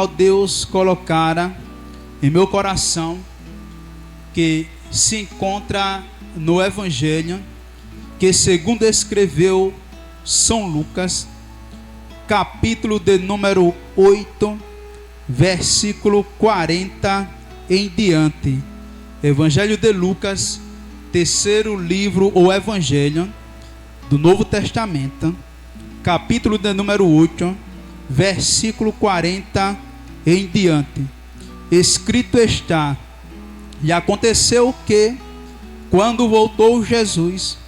Deus colocara em meu coração, que se encontra no Evangelho, que segundo escreveu São Lucas, capítulo de número 8, versículo 40 em diante. Evangelho de Lucas, terceiro livro ou Evangelho do Novo Testamento, capítulo de número 8, versículo 40 em diante. Escrito está: e aconteceu que, quando voltou Jesus,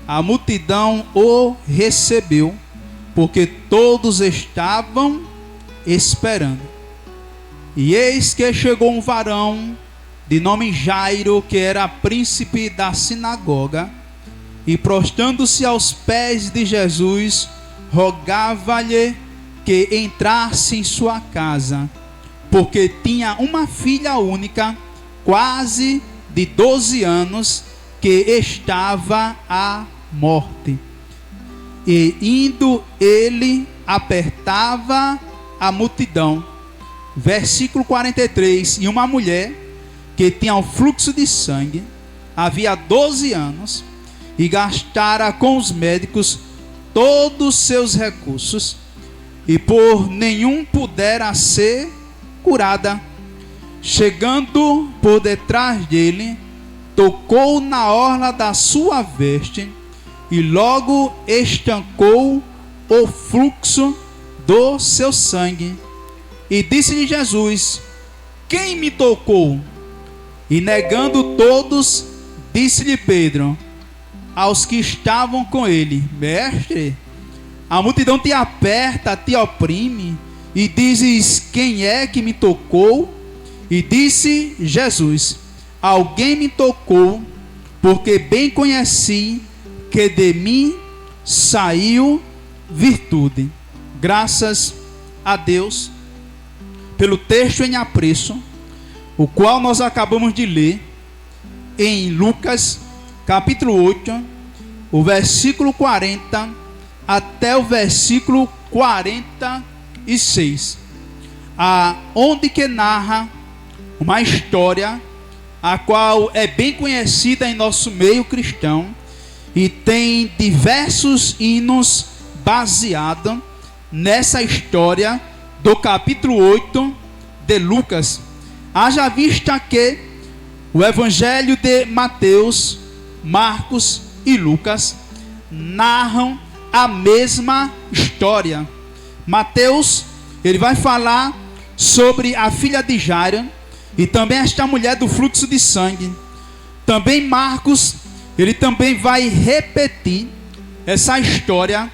a multidão o recebeu, porque todos estavam esperando. E eis que chegou um varão de nome Jairo, que era príncipe da sinagoga, e prostrando-se aos pés de Jesus, rogava-lhe que entrasse em sua casa, porque tinha uma filha única, quase de 12 anos, que estava à morte. E indo ele, apertava a multidão. Versículo 43. E uma mulher que tinha um fluxo de sangue, havia 12 anos, e gastara com os médicos todos os seus recursos, e por nenhum pudera ser curada, chegando por detrás dele, tocou na orla da sua veste, e logo estancou o fluxo do seu sangue. E disse-lhe Jesus: quem me tocou? E negando todos, disse-lhe Pedro aos que estavam com ele: mestre, a multidão te aperta, te oprime, e dizes: quem é que me tocou? E disse Jesus: alguém me tocou, porque bem conheci que de mim saiu virtude. Graças a Deus pelo texto em apreço, o qual nós acabamos de ler em Lucas capítulo 8, o versículo 40 até o versículo 46, onde que narra uma história a qual é bem conhecida em nosso meio cristão e tem diversos hinos baseados nessa história do capítulo 8 de Lucas. Haja vista que o Evangelho de Mateus, Marcos e Lucas narram a mesma história. Mateus, ele vai falar sobre a filha de Jairo e também esta mulher do fluxo de sangue. Também Marcos, ele também vai repetir essa história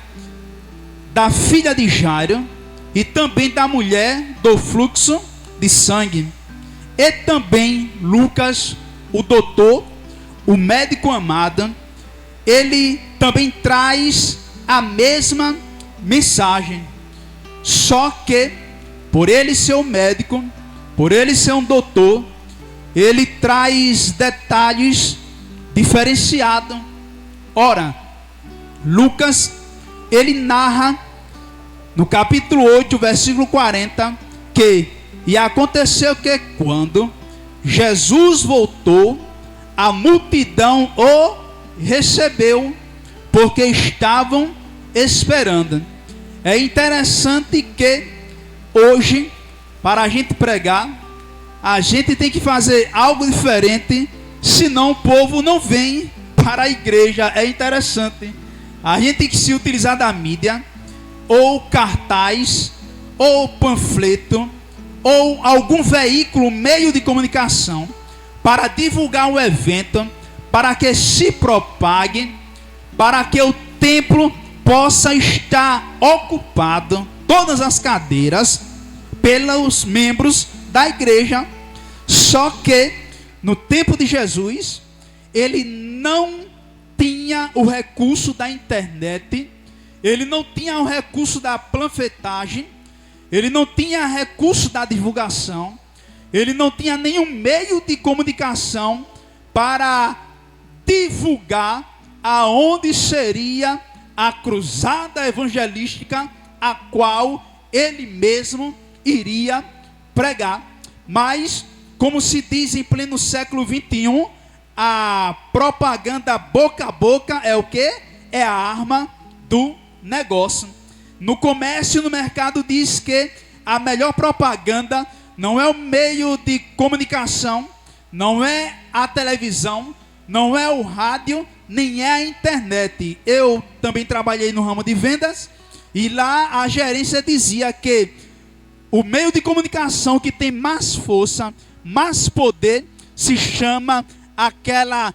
da filha de Jairo e também da mulher do fluxo de sangue. E também Lucas, o doutor, o médico amado, ele também traz a mesma mensagem, só que por ele ser um médico, por ele ser um doutor, ele traz detalhes diferenciados. Ora, Lucas, ele narra no capítulo 8, versículo 40, que e aconteceu que quando Jesus voltou, a multidão o recebeu, porque estavam esperando. É interessante que hoje, para a gente pregar, a gente tem que fazer algo diferente, senão o povo não vem para a igreja. É interessante. A gente tem que se utilizar da mídia, ou cartaz, ou panfleto, ou algum veículo, meio de comunicação, para divulgar o evento, para que se propague, para que o templo possa estar ocupado, todas as cadeiras, pelos membros da igreja. Só que no tempo de Jesus, ele não tinha o recurso da internet, ele não tinha o recurso da panfletagem, ele não tinha recurso da divulgação, ele não tinha nenhum meio de comunicação para divulgar aonde seria a cruzada evangelística a qual ele mesmo iria pregar, mas, como se diz em pleno século XXI, a propaganda boca a boca é o quê? É a arma do negócio. No comércio, no mercado, diz que a melhor propaganda não é o meio de comunicação, não é a televisão, não é o rádio, nem é a internet. Eu também trabalhei no ramo de vendas e lá a gerência dizia que o meio de comunicação que tem mais força, mais poder, se chama aquela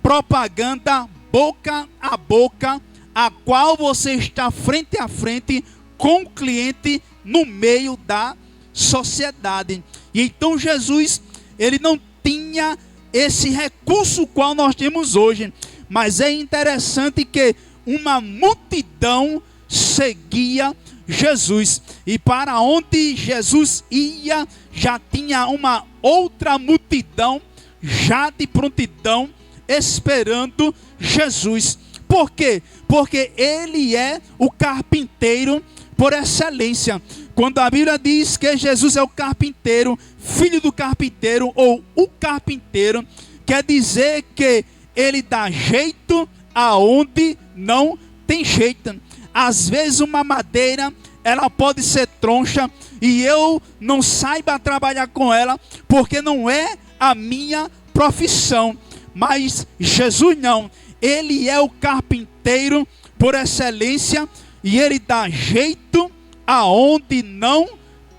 propaganda boca a boca, a qual você está frente a frente com o cliente no meio da sociedade. E então Jesus, ele não tinha esse recurso qual nós temos hoje, mas é interessante que uma multidão seguia Jesus, e para onde Jesus ia, já tinha uma outra multidão, já de prontidão, esperando Jesus. Por quê? Porque ele é o carpinteiro por excelência. Quando a Bíblia diz que Jesus é o carpinteiro, filho do carpinteiro, ou o carpinteiro, quer dizer que ele dá jeito aonde não tem jeito. Às vezes uma madeira, ela pode ser troncha e eu não saiba trabalhar com ela, porque não é a minha profissão. Mas Jesus não, ele é o carpinteiro por excelência e ele dá jeito aonde não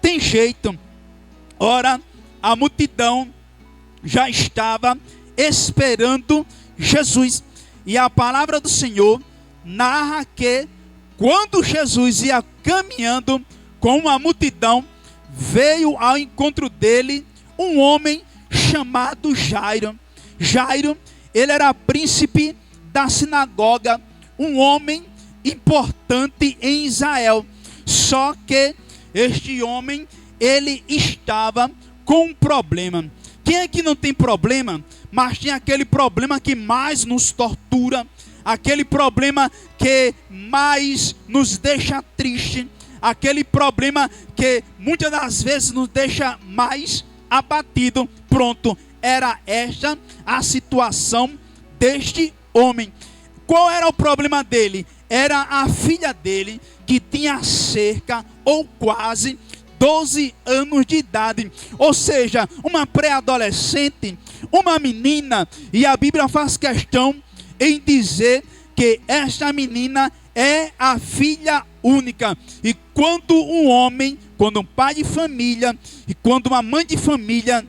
tem jeito. Ora, a multidão já estava esperando Jesus, e a palavra do Senhor narra que quando Jesus ia caminhando com uma multidão, veio ao encontro dele um homem chamado Jairo. Jairo, ele era príncipe da sinagoga, um homem importante em Israel. Só que este homem, ele estava com um problema. Quem é que não tem problema? Mas tem aquele problema que mais nos tortura, aquele problema que mais nos deixa triste, aquele problema que muitas das vezes nos deixa mais abatido. Pronto, era esta a situação deste homem. Qual era o problema dele? Era a filha dele, que tinha cerca ou quase 12 anos de idade, ou seja, uma pré-adolescente, uma menina, e a Bíblia faz questão em dizer que esta menina é a filha única. E quando um homem, quando um pai de família e quando uma mãe de família,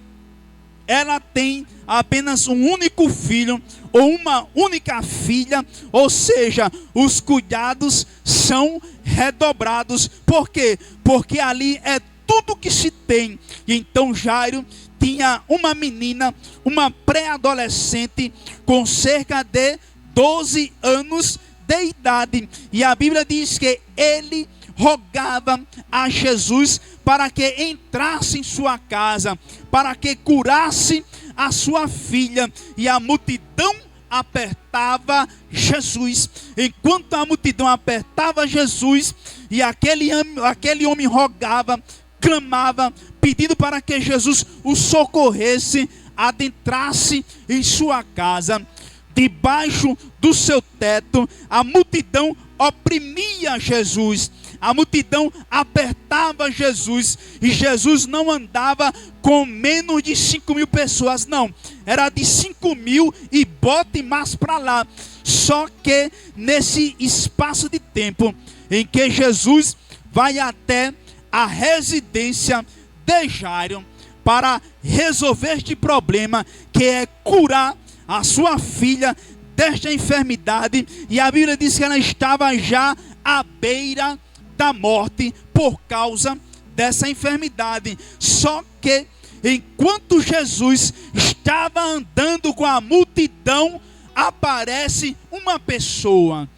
ela tem apenas um único filho ou uma única filha, ou seja, os cuidados são redobrados. Por quê? Porque ali é tudo que se tem. E então Jairo tinha uma menina, uma pré-adolescente com cerca de 12 anos de idade. E a Bíblia diz que ele rogava a Jesus para que entrasse em sua casa, para que curasse a sua filha. E a multidão apertava Jesus. Enquanto a multidão apertava Jesus, e aquele homem rogava, clamava, pedindo para que Jesus o socorresse, adentrasse em sua casa, debaixo do seu teto, a multidão oprimia Jesus, a multidão apertava Jesus, e Jesus não andava com menos de 5.000 pessoas, não, era de 5.000 e bote mais para lá. Só que nesse espaço de tempo em que Jesus vai até a residência de Jairo para resolver este problema, que é curar a sua filha desta enfermidade, e a Bíblia diz que ela estava já à beira da morte por causa dessa enfermidade. Só que enquanto Jesus estava andando com a multidão, aparece uma pessoa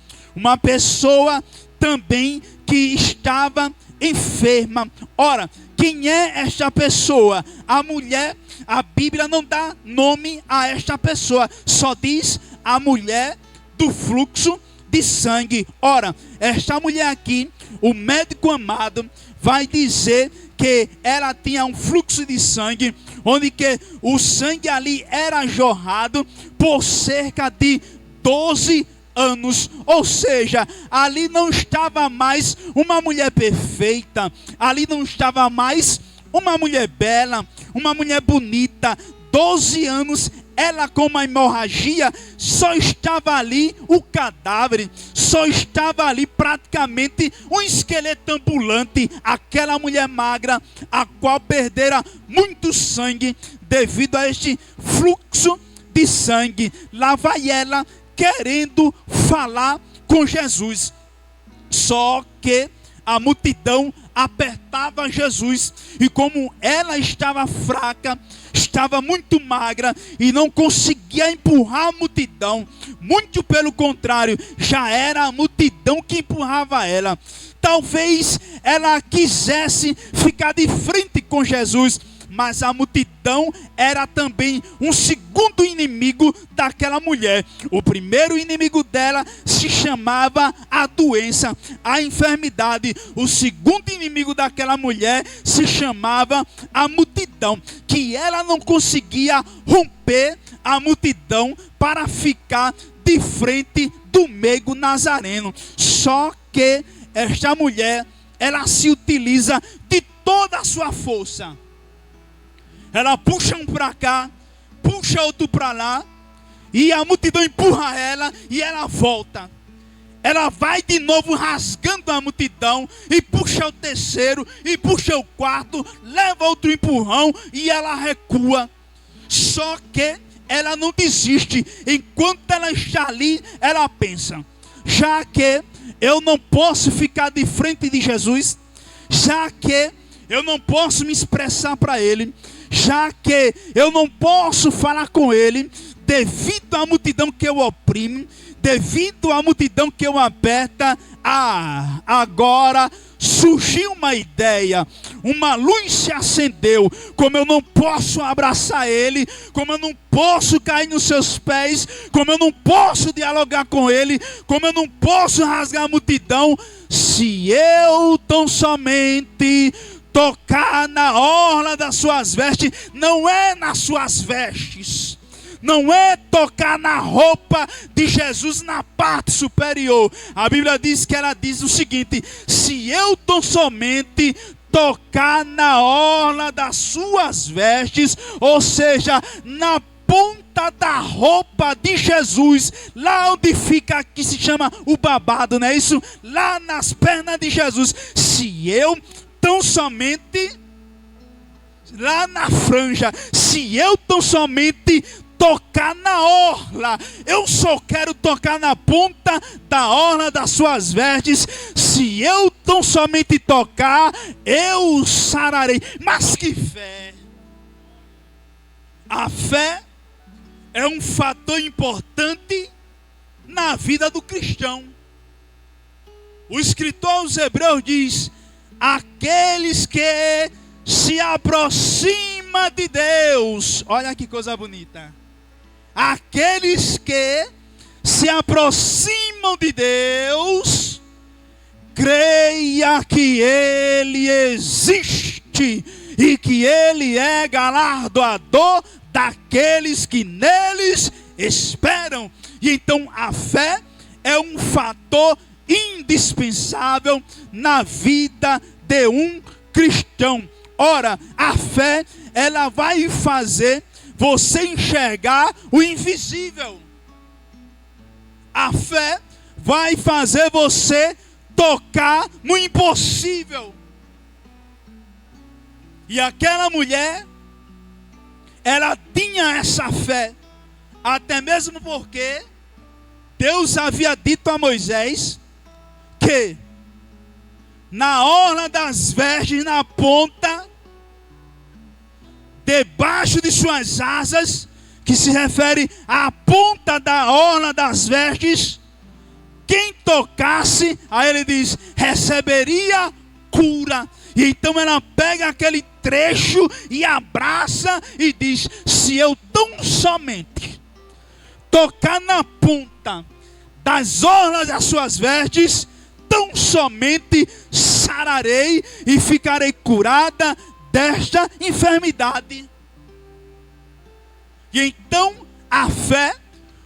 também que estava enferma. Ora, quem é esta pessoa? A mulher. A Bíblia não dá nome a esta pessoa, só diz a mulher do fluxo de sangue. Ora, esta mulher aqui, o médico amado vai dizer que ela tinha um fluxo de sangue, onde que o sangue ali era jorrado por cerca de 12 anos. Ou seja, ali não estava mais uma mulher perfeita, ali não estava mais uma mulher bela, uma mulher bonita. 12 anos, ela com uma hemorragia, só estava ali o cadáver, só estava ali praticamente um esqueleto ambulante, aquela mulher magra, a qual perdera muito sangue devido a este fluxo de sangue. Lá vai ela querendo falar com Jesus, só que a multidão apertava Jesus, e como ela estava fraca, estava muito magra e não conseguia empurrar a multidão, muito pelo contrário, já era a multidão que empurrava ela. Talvez ela quisesse ficar de frente com Jesus, mas a multidão era também um segundo inimigo daquela mulher. O primeiro inimigo dela se chamava a doença, a enfermidade. O segundo inimigo daquela mulher se chamava a multidão, que ela não conseguia romper a multidão para ficar de frente do meigo nazareno. Só que esta mulher, ela se utiliza de toda a sua força. Ela puxa um para cá, puxa outro para lá, e a multidão empurra ela e ela volta. Ela vai de novo rasgando a multidão e puxa o terceiro e puxa o quarto, leva outro empurrão e ela recua. Só que ela não desiste. Enquanto ela está ali, ela pensa: já que eu não posso ficar de frente de Jesus, já que eu não posso me expressar para Ele, já que eu não posso falar com Ele, devido à multidão que eu oprimo, devido à multidão que eu aperta, agora surgiu uma ideia, uma luz se acendeu. Como eu não posso abraçar Ele, como eu não posso cair nos seus pés, como eu não posso dialogar com Ele, como eu não posso rasgar a multidão, se eu tão somente tocar na orla das suas vestes, não é nas suas vestes, não é tocar na roupa de Jesus na parte superior. A Bíblia diz que ela diz o seguinte: se eu tão somente tocar na orla das suas vestes, ou seja, na ponta da roupa de Jesus, lá onde fica, que se chama o babado, não é isso? Lá nas pernas de Jesus, se eu tão somente lá na franja, se eu tão somente tocar na orla, eu só quero tocar na ponta da orla das suas vestes, se eu tão somente tocar, eu sararei. Mas que fé! A fé é um fator importante na vida do cristão. O escritor aos Hebreus diz: aqueles que se aproximam de Deus, olha que coisa bonita. Aqueles que se aproximam de Deus, creia que Ele existe e que Ele é galardoador daqueles que neles esperam. E então a fé é um fator indispensável na vida de um cristão. Ora, a fé, ela vai fazer você enxergar o invisível. A fé vai fazer você tocar no impossível. E aquela mulher, ela tinha essa fé, até mesmo porque Deus havia dito a Moisés que na orla das vestes, na ponta, debaixo de suas asas, que se refere à ponta da orla das vestes, quem tocasse, aí ele diz, receberia cura. E então ela pega aquele trecho e abraça e diz: se eu tão somente tocar na ponta das orlas das suas vestes, tão somente sararei e ficarei curada desta enfermidade. E então a fé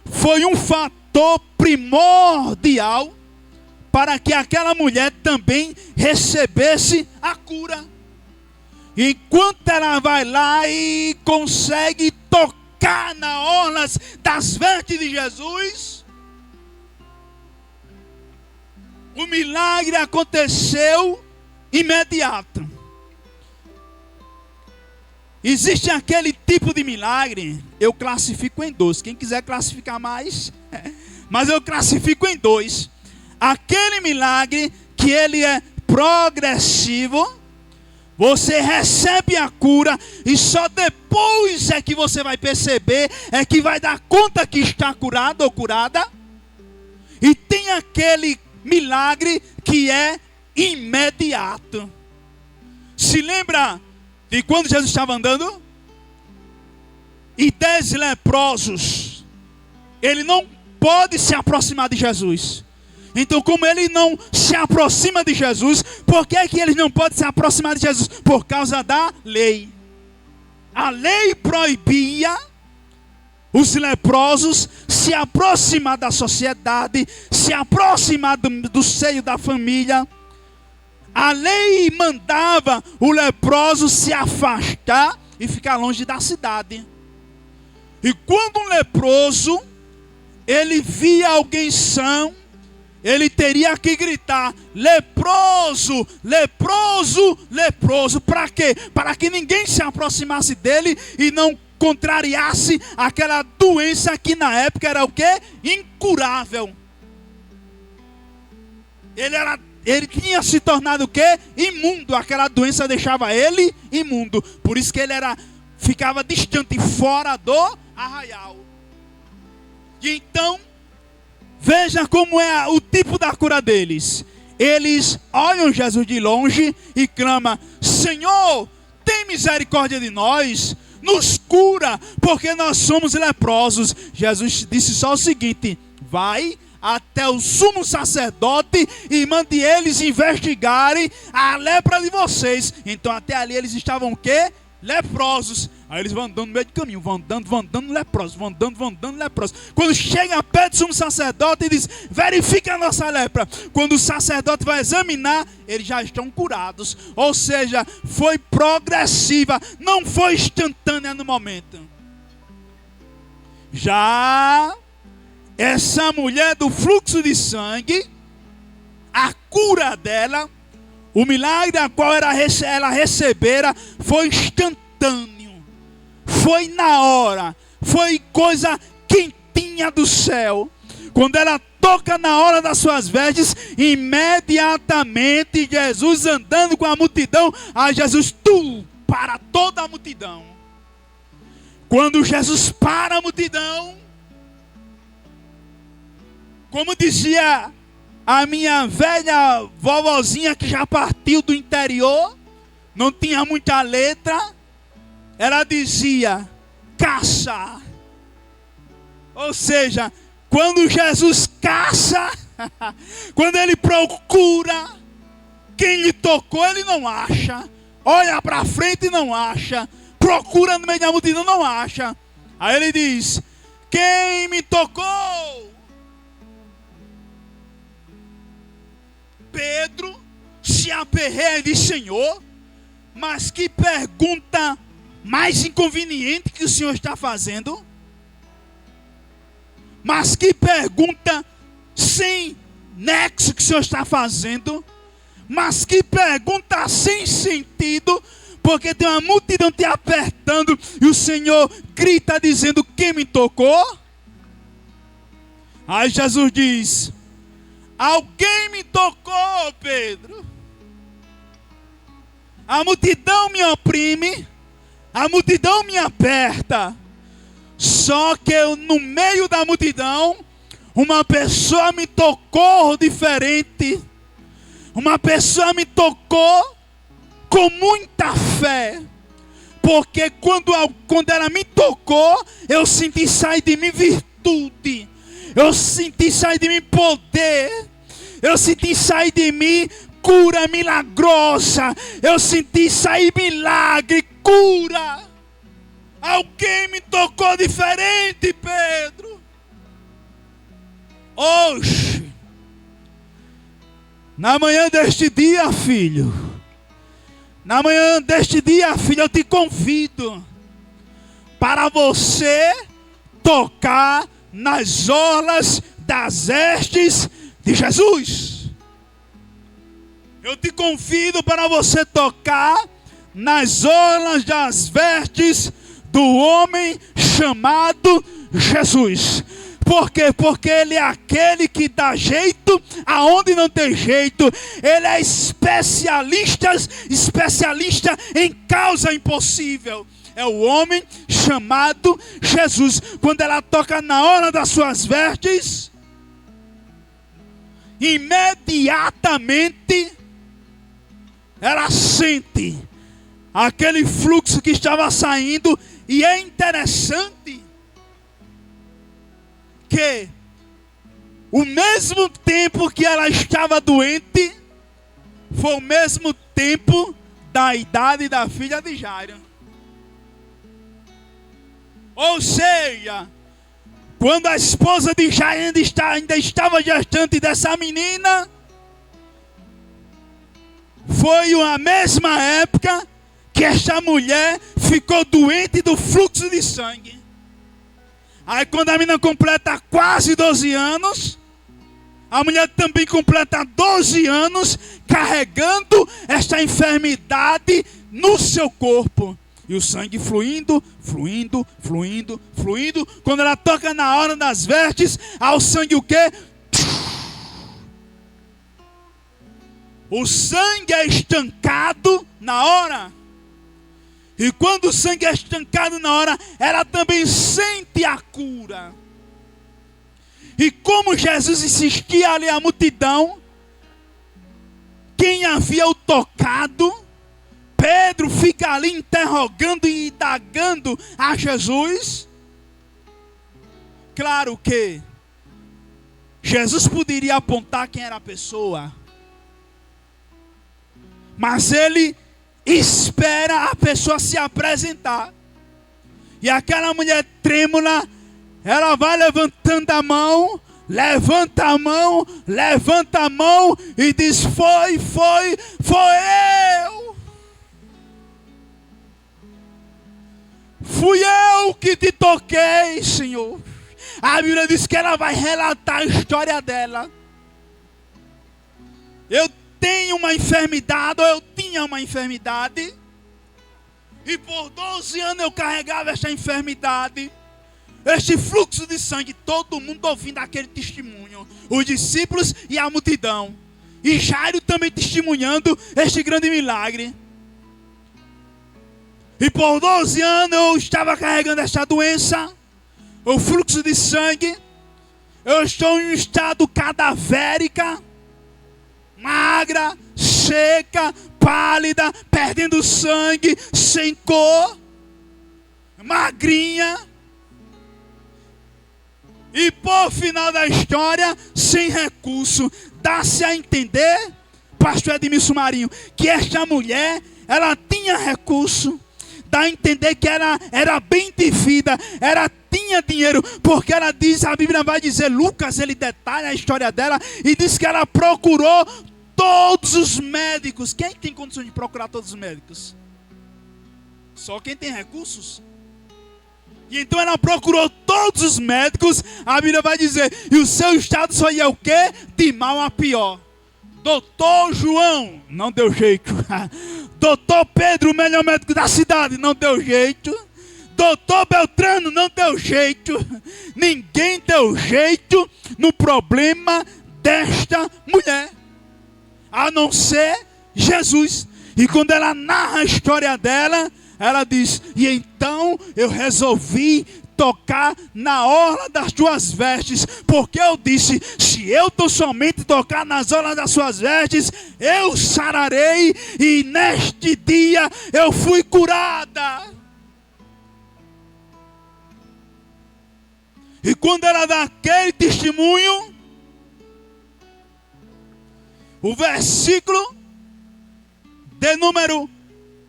foi um fator primordial para que aquela mulher também recebesse a cura. Enquanto ela vai lá e consegue tocar na orlas das vestes de Jesus, o milagre aconteceu imediato. Existe aquele tipo de milagre, eu classifico em dois. Quem quiser classificar mais, mas eu classifico em dois. Aquele milagre que ele é progressivo, você recebe a cura e só depois é que você vai perceber, é que vai dar conta que está curado ou curada. E tem aquele milagre que é imediato. Se lembra de quando Jesus estava andando? E 10 leprosos, ele não pode se aproximar de Jesus. Então, como ele não se aproxima de Jesus, por que é que eles não podem se aproximar de Jesus? Por causa da lei. A lei proibia os leprosos se aproximar da sociedade, se aproximar do seio da família. A lei mandava o leproso se afastar e ficar longe da cidade. E quando um leproso, ele via alguém são, ele teria que gritar: leproso, leproso, leproso. Para quê? Para que ninguém se aproximasse dele e não contrariasse aquela doença que na época era o quê? Incurável. Ele tinha se tornado o quê? Imundo. Aquela doença deixava ele imundo. Por isso que ele ficava distante, fora do arraial. E então, veja como é o tipo da cura deles. Eles olham Jesus de longe e clamam: Senhor, tem misericórdia de nós, nos cura, porque nós somos leprosos. Jesus disse só o seguinte: vai até o sumo sacerdote e mande eles investigarem a lepra de vocês. Então até ali eles estavam o quê? Leprosos. Aí eles vão andando no meio do caminho, vão andando leprosos, vão andando leprosos. Quando chega perto do sumo sacerdote, ele diz: verifica a nossa lepra. Quando o sacerdote vai examinar, eles já estão curados. Ou seja, foi progressiva, não foi instantânea no momento. Já essa mulher do fluxo de sangue, a cura dela, o milagre a qual ela recebera, foi instantâneo. Foi na hora. Foi coisa quentinha do céu. Quando ela toca na hora das suas vestes, imediatamente Jesus andando com a multidão, aí Jesus para toda a multidão. Quando Jesus para a multidão, como dizia a minha velha vovozinha que já partiu do interior, não tinha muita letra, ela dizia: caça. Ou seja, quando Jesus caça, quando ele procura, quem lhe tocou ele não acha, olha para frente e não acha, procura no meio da multidão, não acha. Aí ele diz: quem me tocou? Pedro se aperreia e diz: Senhor, mas que pergunta mais inconveniente que o Senhor está fazendo? Mas que pergunta sem nexo que o Senhor está fazendo? Mas que pergunta sem sentido, porque tem uma multidão te apertando e o Senhor grita dizendo: quem me tocou? Aí Jesus diz: alguém me tocou, Pedro. A multidão me oprime, a multidão me aperta. Só que no meio da multidão, uma pessoa me tocou diferente. Uma pessoa me tocou com muita fé. Porque quando ela me tocou, eu senti sair de mim virtude. Eu senti sair de mim poder. Eu senti sair de mim cura milagrosa. Eu senti sair milagre, cura. Alguém me tocou diferente, Pedro. Hoje, na manhã deste dia, filho, eu te convido para você tocar nas orlas das vestes de Jesus. Eu te convido para você tocar nas orlas das vestes do homem chamado Jesus. Por quê? Porque ele é aquele que dá jeito aonde não tem jeito. Ele é especialista em causa impossível. É o homem chamado Jesus. Quando ela toca na hora das suas vestes, imediatamente ela sente aquele fluxo que estava saindo. E é interessante que o mesmo tempo que ela estava doente foi o mesmo tempo da idade da filha de Jairo. Ou seja, quando a esposa de Jairo ainda estava gestante dessa menina, foi a mesma época que esta mulher ficou doente do fluxo de sangue. Aí quando a menina completa quase 12 anos, a mulher também completa 12 anos carregando esta enfermidade no seu corpo. E o sangue fluindo. Quando ela toca na hora das vestes, ao sangue o quê? O sangue é estancado na hora. E quando o sangue é estancado na hora, ela também sente a cura. E como Jesus insistia ali a multidão, quem havia o tocado, Pedro fica ali interrogando e indagando a Jesus. Claro que Jesus poderia apontar quem era a pessoa, mas ele espera a pessoa se apresentar. E aquela mulher trêmula, ela vai levantando a mão, levanta a mão e diz: foi eu. Fui eu que te toquei, Senhor. A Bíblia diz que ela vai relatar a história dela. Eu tinha uma enfermidade, e por 12 anos eu carregava esta enfermidade, este fluxo de sangue, todo mundo ouvindo aquele testemunho, os discípulos e a multidão, e Jairo também testemunhando este grande milagre. E por 12 anos eu estava carregando esta doença, o fluxo de sangue. Eu estou em um estado cadavérica, magra, seca, pálida, perdendo sangue, sem cor, magrinha. E por final da história, sem recurso. Dá-se a entender, pastor Edmilson Marinho, que esta mulher, ela tinha recurso. Dá a entender que ela era bem de vida, ela tinha dinheiro, porque ela diz, a Bíblia vai dizer, Lucas, ele detalha a história dela, e diz que ela procurou todos os médicos. Quem tem condição de procurar todos os médicos? Só quem tem recursos. E então ela procurou todos os médicos, a Bíblia vai dizer, e o seu estado só ia o quê? De mal a pior. Doutor João, não deu jeito. Doutor Pedro, o melhor médico da cidade, não deu jeito. Doutor Beltrano, não deu jeito. Ninguém deu jeito no problema desta mulher, a não ser Jesus. E quando ela narra a história dela, ela diz, e então eu resolvi tocar na orla das tuas vestes, porque eu disse, se eu tão somente tocar nas orlas das suas vestes, eu sararei, e neste dia eu fui curada. E quando ela dá aquele testemunho, O versículo de número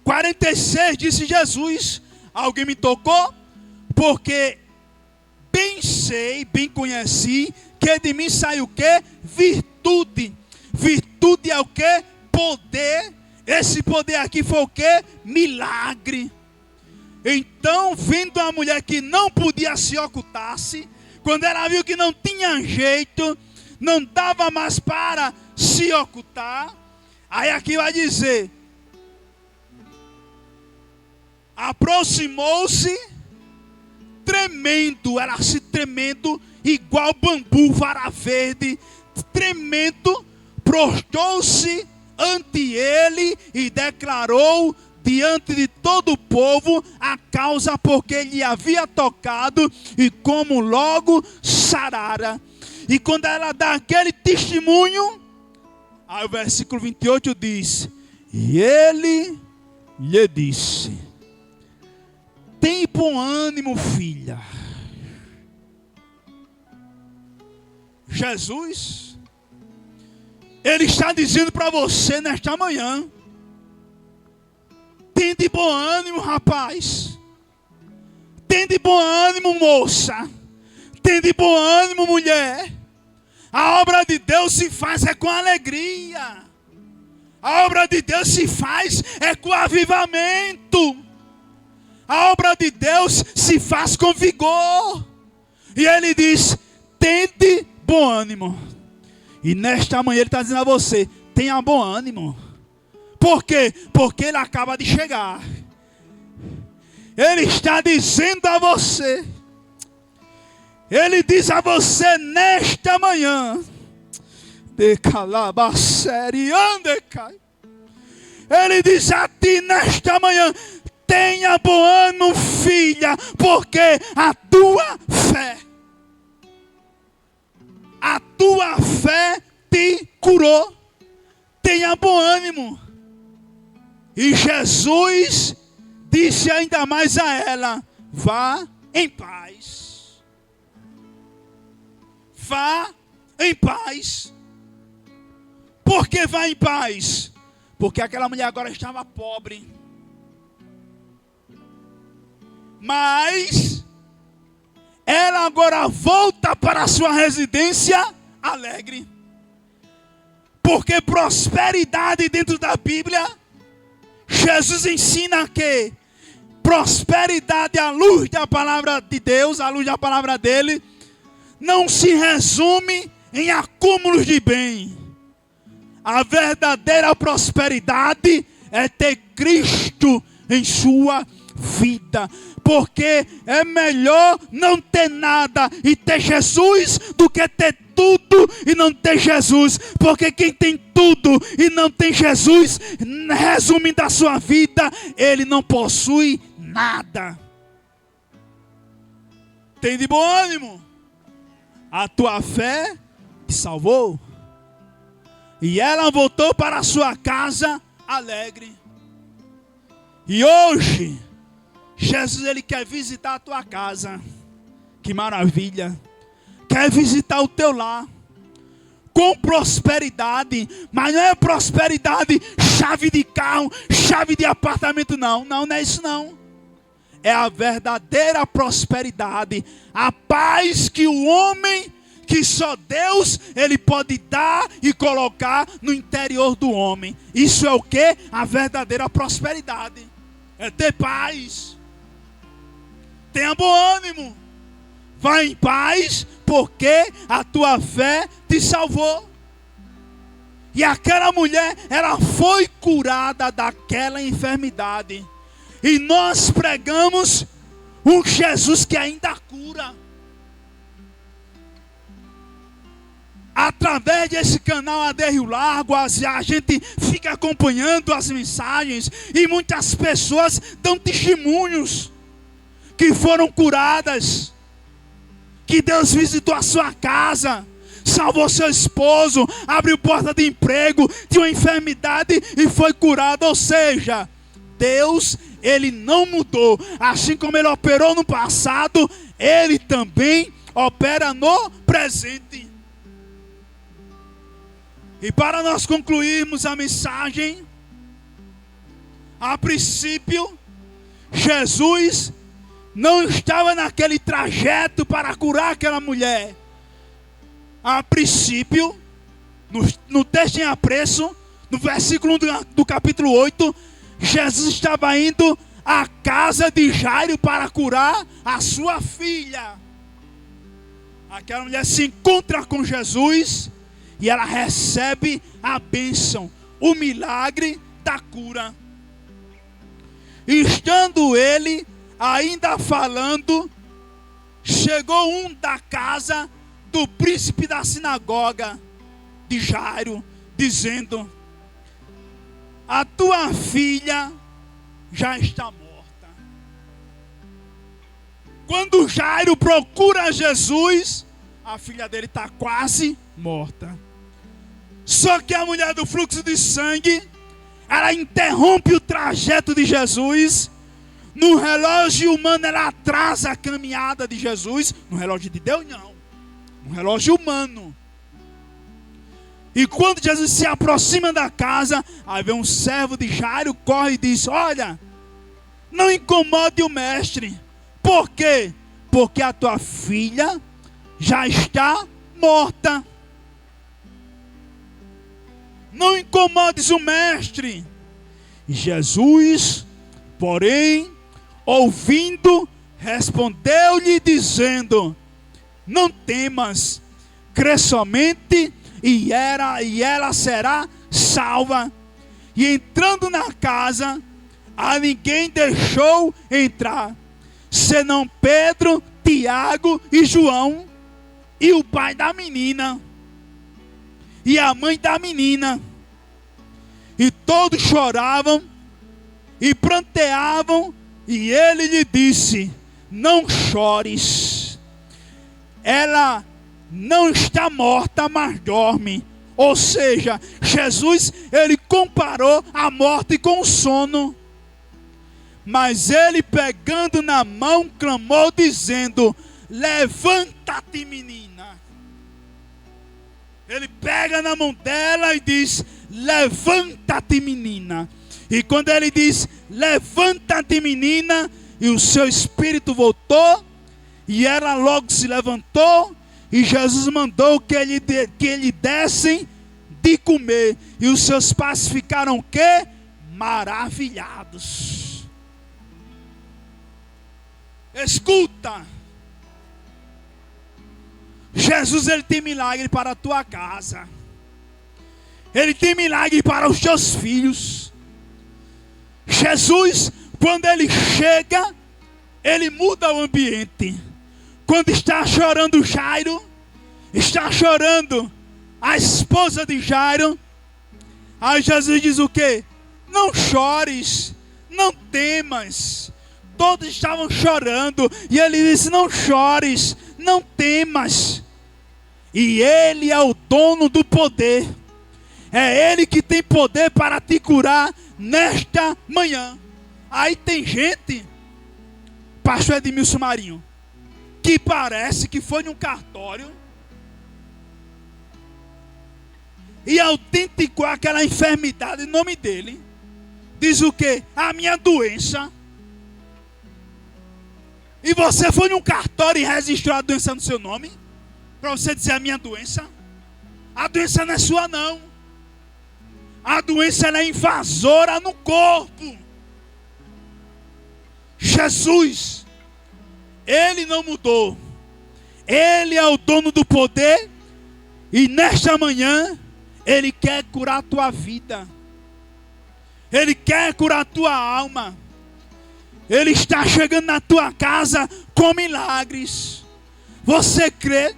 46 disse Jesus: alguém me tocou, porque bem sei, bem conheci, que de mim sai o quê? Virtude. Virtude é o quê? Poder. Esse poder aqui foi o quê? Milagre. Então, vendo a mulher que não podia se ocultar-se, quando ela viu que não tinha jeito, não dava mais para se ocultar, aí aqui vai dizer: aproximou-se tremendo, ela se tremendo, igual bambu, vara verde, tremendo, prostrou-se ante ele e declarou diante de todo o povo a causa porque lhe havia tocado e como logo sarara. E quando ela dá aquele testemunho, aí o versículo 28 diz: e ele lhe disse: tem bom ânimo, filha. Jesus, ele está dizendo para você nesta manhã: tem de bom ânimo, rapaz. Tem de bom ânimo, moça. Tem de bom ânimo, mulher. A obra de Deus se faz é com alegria. A obra de Deus se faz é com avivamento. A obra de Deus se faz com vigor. E ele diz: tende bom ânimo. E nesta manhã ele está dizendo a você: tenha bom ânimo. Por quê? Porque ele acaba de chegar. Ele está dizendo a você, ele diz a você nesta manhã: ele diz a ti nesta manhã: tenha bom ânimo, filha, porque a tua fé te curou. Tenha bom ânimo. E Jesus disse ainda mais a ela: vá em paz. Vá em paz. Por que vá em paz? Porque aquela mulher agora estava pobre. Mas ela agora volta para a sua residência alegre. Porque prosperidade dentro da Bíblia, Jesus ensina que prosperidade à luz da palavra de Deus, à luz da palavra dele, não se resume em acúmulos de bem. A verdadeira prosperidade é ter Cristo em sua vida. Porque é melhor não ter nada e ter Jesus do que ter tudo e não ter Jesus. Porque quem tem tudo e não tem Jesus, resumindo a sua vida, ele não possui nada. Tem de bom ânimo. A tua fé te salvou. E ela voltou para a sua casa alegre. E hoje Jesus, ele quer visitar a tua casa. Que maravilha. Quer visitar o teu lar com prosperidade. Mas não é prosperidade chave de carro, chave de apartamento, não. Não é isso não. É a verdadeira prosperidade. A paz que o homem, que só Deus, ele pode dar e colocar no interior do homem. Isso é o que? A verdadeira prosperidade. É ter paz. Tenha bom ânimo. Vá em paz, porque a tua fé te salvou. E aquela mulher, ela foi curada daquela enfermidade. E nós pregamos um Jesus que ainda cura. Através desse canal AD Rio Largo, a gente fica acompanhando as mensagens. E muitas pessoas dão testemunhos que foram curadas, que Deus visitou a sua casa, salvou seu esposo, abriu porta de emprego, de uma enfermidade e foi curado. Ou seja, Deus, ele não mudou. Assim como ele operou no passado, ele também opera no presente. E para nós concluirmos a mensagem, a princípio, Jesus não estava naquele trajeto para curar aquela mulher. A princípio, no texto em apreço, no versículo 1 do capítulo 8, Jesus estava indo à casa de Jairo para curar a sua filha. Aquela mulher se encontra com Jesus e ela recebe a bênção, o milagre da cura. E estando ele ainda falando, chegou um da casa do príncipe da sinagoga de Jairo, dizendo: a tua filha já está morta. Quando Jairo procura Jesus, a filha dele está quase morta. Só que a mulher do fluxo de sangue, ela interrompe o trajeto de Jesus. No relógio humano, ela atrasa a caminhada de Jesus. No relógio de Deus, não. No relógio humano. E quando Jesus se aproxima da casa, aí vem um servo de Jairo, corre e diz: olha, não incomode o mestre. Por quê? Porque a tua filha já está morta. Não incomodes o mestre. Jesus, porém, ouvindo, respondeu-lhe dizendo: não temas, crê somente, e ela será salva. E entrando na casa, a ninguém deixou entrar, senão Pedro, Tiago e João, e o pai da menina, e a mãe da menina. E todos choravam e pranteavam, e ele lhe disse: não chores, ela não está morta, mas dorme. Ou seja, Jesus, ele comparou a morte com o sono. Mas ele, pegando na mão, clamou dizendo: levanta-te, menina. Ele pega na mão dela e diz: levanta-te, menina. E quando ele diz: levanta-te, menina, e o seu espírito voltou, e ela logo se levantou, e Jesus mandou que lhe dessem de comer. E os seus pais ficaram o quê? Maravilhados. Escuta, Jesus, ele tem milagre para a tua casa. Ele tem milagre para os teus filhos. Jesus, quando ele chega, ele muda o ambiente. Quando está chorando Jairo, está chorando a esposa de Jairo, aí Jesus diz o quê? Não chores, não temas. Todos estavam chorando, e ele disse: não chores, não temas. E ele é o dono do poder. É ele que tem poder para te curar nesta manhã. Aí tem gente, pastor Edmilson Marinho, que parece que foi num cartório e autenticou aquela enfermidade em nome dele. Diz o quê? A minha doença. E você foi num cartório e registrou a doença no seu nome, para você dizer a minha doença. A doença não é sua, não. A doença, ela é invasora no corpo. Jesus, ele não mudou. Ele é o dono do poder. E nesta manhã, ele quer curar a tua vida. Ele quer curar a tua alma. Ele está chegando na tua casa com milagres. Você crê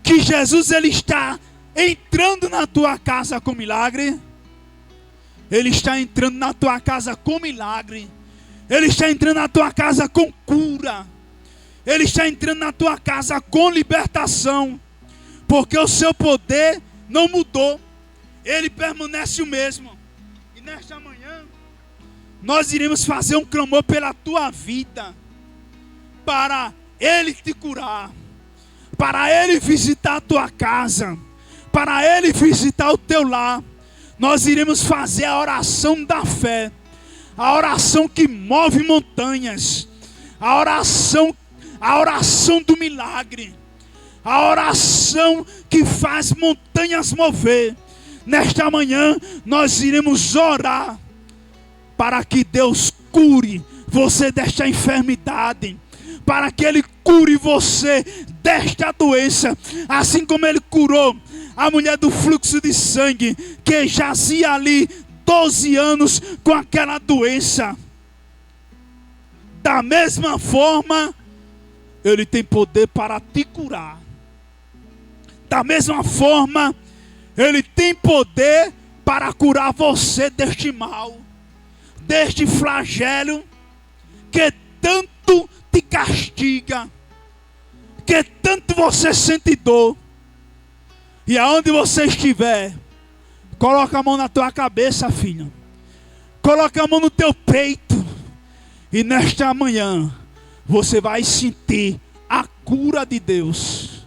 que Jesus, ele está entrando na tua casa com milagre? Ele está entrando na tua casa com milagre. Ele está entrando na tua casa com cura. Ele está entrando na tua casa com libertação. Porque o seu poder não mudou. Ele permanece o mesmo. E nesta manhã, nós iremos fazer um clamor pela tua vida, para ele te curar, para ele visitar a tua casa, para Ele visitar o teu lar, nós iremos fazer a oração da fé, a oração que move montanhas, a oração do milagre, a oração que faz montanhas mover. Nesta manhã nós iremos orar para que Deus cure você desta enfermidade, para que Ele cure você desta doença, assim como Ele curou a mulher do fluxo de sangue, que jazia ali 12 anos com aquela doença. Da mesma forma, Ele tem poder para te curar. Da mesma forma, Ele tem poder para curar você deste mal, deste flagelo que tanto te castiga, que tanto você sente dor. E aonde você estiver, coloca a mão na tua cabeça, filho. Coloca a mão no teu peito. E nesta manhã, você vai sentir a cura de Deus.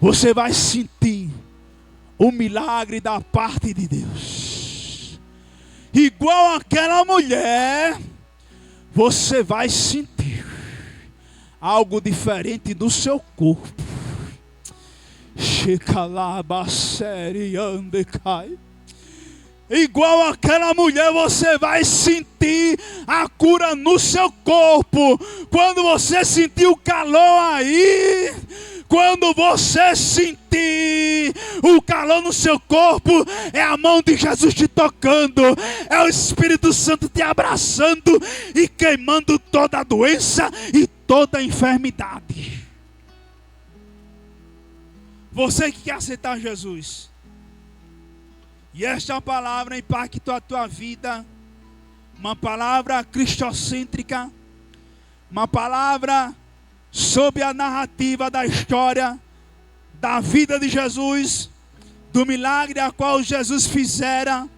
Você vai sentir o milagre da parte de Deus. Igual aquela mulher, você vai sentir algo diferente do seu corpo. Igual aquela mulher, você vai sentir a cura no seu corpo. Quando você sentir o calor aí, quando você sentir o calor no seu corpo, é a mão de Jesus te tocando, é o Espírito Santo te abraçando e queimando toda a doença e toda a enfermidade. Você que quer aceitar Jesus, e esta palavra impactou a tua vida, uma palavra cristocêntrica, uma palavra sobre a narrativa da história, da vida de Jesus, do milagre a qual Jesus fizera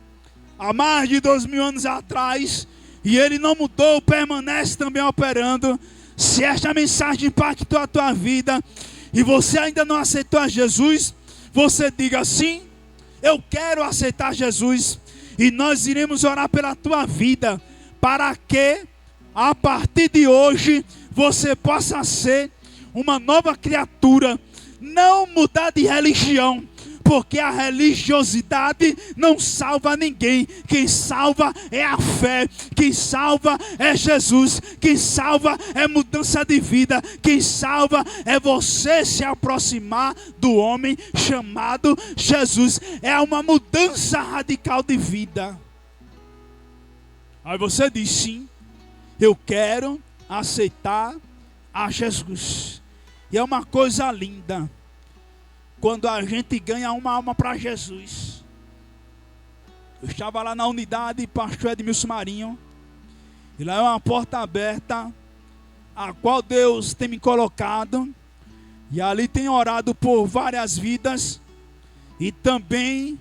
há mais de 2000 anos atrás, e Ele não mudou, permanece também operando. Se esta mensagem impactou a tua vida, e você ainda não aceitou a Jesus, você diga sim, eu quero aceitar Jesus. E nós iremos orar pela tua vida, para que a partir de hoje você possa ser uma nova criatura. Não mudar de religião, porque a religiosidade não salva ninguém. Quem salva é a fé, quem salva é Jesus, quem salva é mudança de vida, quem salva é você se aproximar do homem chamado Jesus. É uma mudança radical de vida. Aí você diz sim, eu quero aceitar a Jesus. E é uma coisa linda quando a gente ganha uma alma para Jesus. Eu estava lá na unidade pastor Edmilson Marinho, e lá é uma porta aberta, a qual Deus tem me colocado, e ali tem orado por várias vidas, e também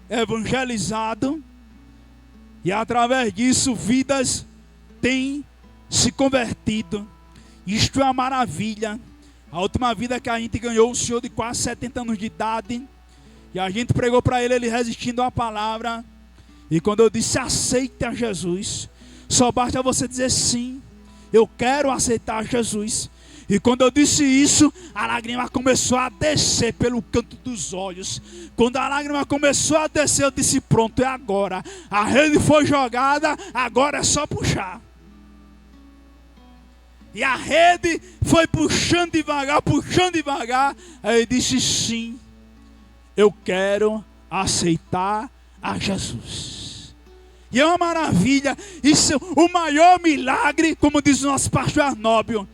evangelizado, e através disso vidas têm se convertido. Isto é uma maravilha. A última vida que a gente ganhou, um senhor de quase 70 anos de idade, e a gente pregou para ele resistindo à palavra. E quando eu disse aceite a Jesus, só basta você dizer sim, eu quero aceitar Jesus. E quando eu disse isso, a lágrima começou a descer pelo canto dos olhos. Quando a lágrima começou a descer, eu disse pronto, é agora. A rede foi jogada, agora é só puxar. E a rede foi puxando devagar. Aí eu disse sim, eu quero aceitar a Jesus. E é uma maravilha. Isso, o maior milagre, como diz o nosso pastor Arnóbio,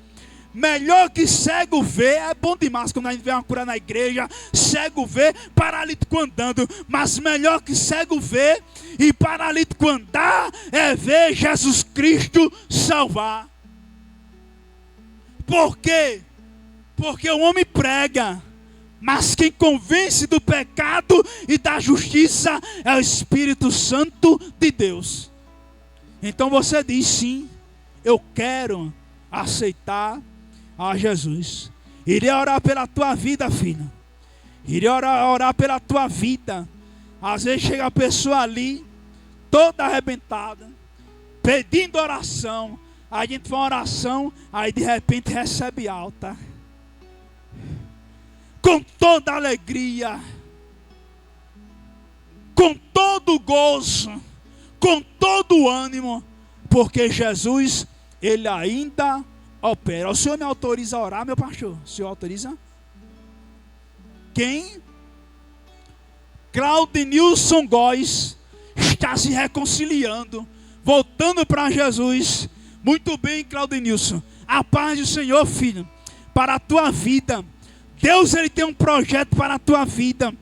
melhor que cego ver, é bom demais quando a gente vê uma cura na igreja, cego ver, paralítico andando, mas melhor que cego ver e paralítico andar é ver Jesus Cristo salvar. Por quê? Porque o homem prega, mas quem convence do pecado e da justiça é o Espírito Santo de Deus. Então você diz sim, eu quero aceitar a Jesus. Irei orar pela tua vida, filho. Iria orar pela tua vida. Às vezes chega a pessoa ali, toda arrebentada, pedindo oração. Aí a gente faz uma oração, aí de repente recebe alta. Com toda alegria, com todo gozo, com todo ânimo, porque Jesus, Ele ainda opera. O Senhor me autoriza a orar, meu pastor? O Senhor autoriza? Quem? Claudinilson Góes está se reconciliando, voltando para Jesus. Muito bem, Claudinilson. A paz do Senhor, filho, para a tua vida. Deus, Ele tem um projeto para a tua vida.